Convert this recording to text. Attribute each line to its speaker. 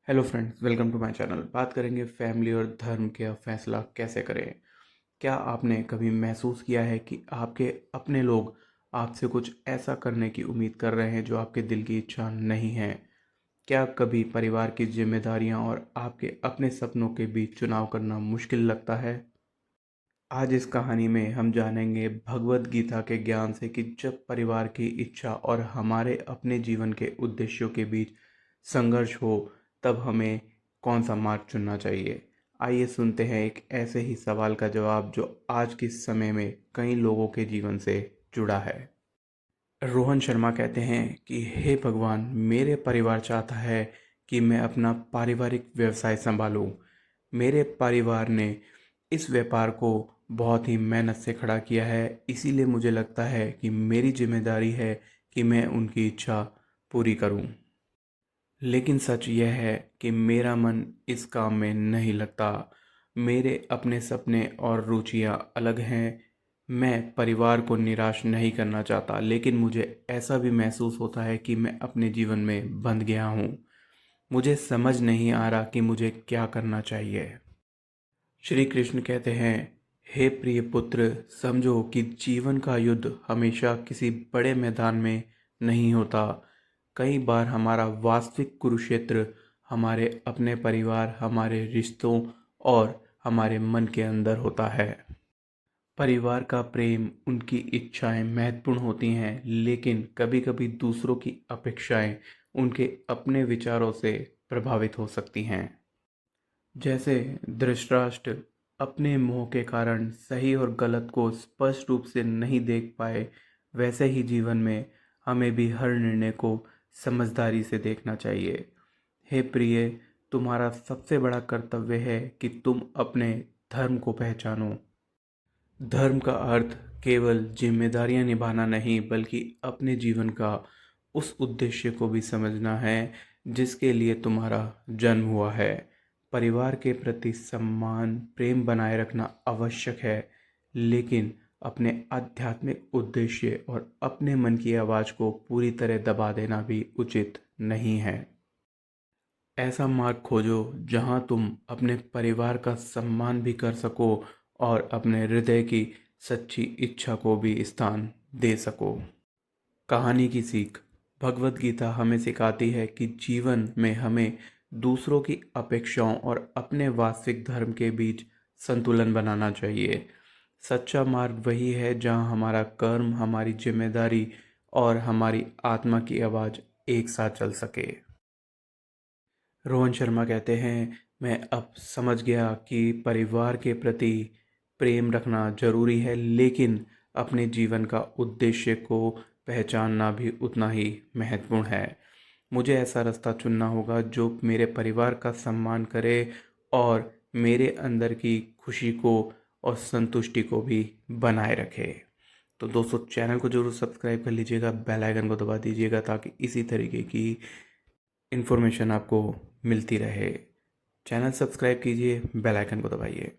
Speaker 1: Hello friends, welcome to my channel. बात करेंगे family और धर्म का फैसला कैसे करें। क्या आपने कभी महसूस किया है कि आपके अपने लोग आपसे कुछ ऐसा करने की उम्मीद कर रहे हैं जो आपके दिल की इच्छा नहीं है? क्या कभी परिवार की जिम्मेदारियां और आपके अपने सपनों के बीच चुनाव करना मुश्किल लगता है? आज इस कहानी में हम जानेंगे भगवत गीता के ज्ञान से कि जब परिवार की इच्छा और हमारे अपने जीवन के उद्देश्यों के बीच संघर्ष हो, तब हमें कौन सा मार्ग चुनना चाहिए। आइए सुनते हैं एक ऐसे ही सवाल का जवाब जो आज के समय में कई लोगों के जीवन से जुड़ा है। रोहन शर्मा कहते हैं कि हे भगवान, मेरे परिवार चाहता है कि मैं अपना पारिवारिक व्यवसाय संभालूं। मेरे परिवार ने इस व्यापार को बहुत ही मेहनत से खड़ा किया है, इसीलिए मुझे लगता है कि मेरी जिम्मेदारी है कि मैं उनकी इच्छा पूरी करूं। लेकिन सच यह है कि मेरा मन इस काम में नहीं लगता। मेरे अपने सपने और रुचियां अलग हैं। मैं परिवार को निराश नहीं करना चाहता, लेकिन मुझे ऐसा भी महसूस होता है कि मैं अपने जीवन में बंध गया हूँ। मुझे समझ नहीं आ रहा कि मुझे क्या करना चाहिए। श्री कृष्ण कहते हैं, हे प्रिय पुत्र, समझो कि जीवन का युद्ध हमेशा किसी बड़े मैदान में नहीं होता। कई बार हमारा वास्तविक कुरुक्षेत्र हमारे अपने परिवार, हमारे रिश्तों और हमारे मन के अंदर होता है। परिवार का प्रेम, उनकी इच्छाएं महत्वपूर्ण होती हैं, लेकिन कभी-कभी दूसरों की अपेक्षाएं उनके अपने विचारों से प्रभावित हो सकती हैं। जैसे धृतराष्ट्र अपने मोह के कारण सही और गलत को स्पष्ट रूप से नहीं देख पाए, वैसे ही जीवन में हमें भी हर निर्णय को समझदारी से देखना चाहिए। हे प्रिय, तुम्हारा सबसे बड़ा कर्तव्य है कि तुम अपने धर्म को पहचानो। धर्म का अर्थ केवल जिम्मेदारियां निभाना नहीं, बल्कि अपने जीवन का उस उद्देश्य को भी समझना है जिसके लिए तुम्हारा जन्म हुआ है। परिवार के प्रति सम्मान, प्रेम बनाए रखना आवश्यक है, लेकिन अपने आध्यात्मिक उद्देश्य और अपने मन की आवाज़ को पूरी तरह दबा देना भी उचित नहीं है। ऐसा मार्ग खोजो जहां तुम अपने परिवार का सम्मान भी कर सको और अपने हृदय की सच्ची इच्छा को भी स्थान दे सको। कहानी की सीख। भगवत गीता हमें सिखाती है कि जीवन में हमें दूसरों की अपेक्षाओं और अपने वास्तविक धर्म के बीच संतुलन बनाना चाहिए। सच्चा मार्ग वही है जहां हमारा कर्म, हमारी जिम्मेदारी और हमारी आत्मा की आवाज़ एक साथ चल सके। रोहन शर्मा कहते हैं, मैं अब समझ गया कि परिवार के प्रति प्रेम रखना जरूरी है, लेकिन अपने जीवन का उद्देश्य को पहचानना भी उतना ही महत्वपूर्ण है। मुझे ऐसा रास्ता चुनना होगा जो मेरे परिवार का सम्मान करे और मेरे अंदर की खुशी को और संतुष्टि को भी बनाए रखे। तो दोस्तों, चैनल को जरूर सब्सक्राइब कर लीजिएगा, बेल आइकन को दबा दीजिएगा ताकि इसी तरीके की इन्फॉर्मेशन आपको मिलती रहे। चैनल सब्सक्राइब कीजिए, बेल आइकन को दबाइए।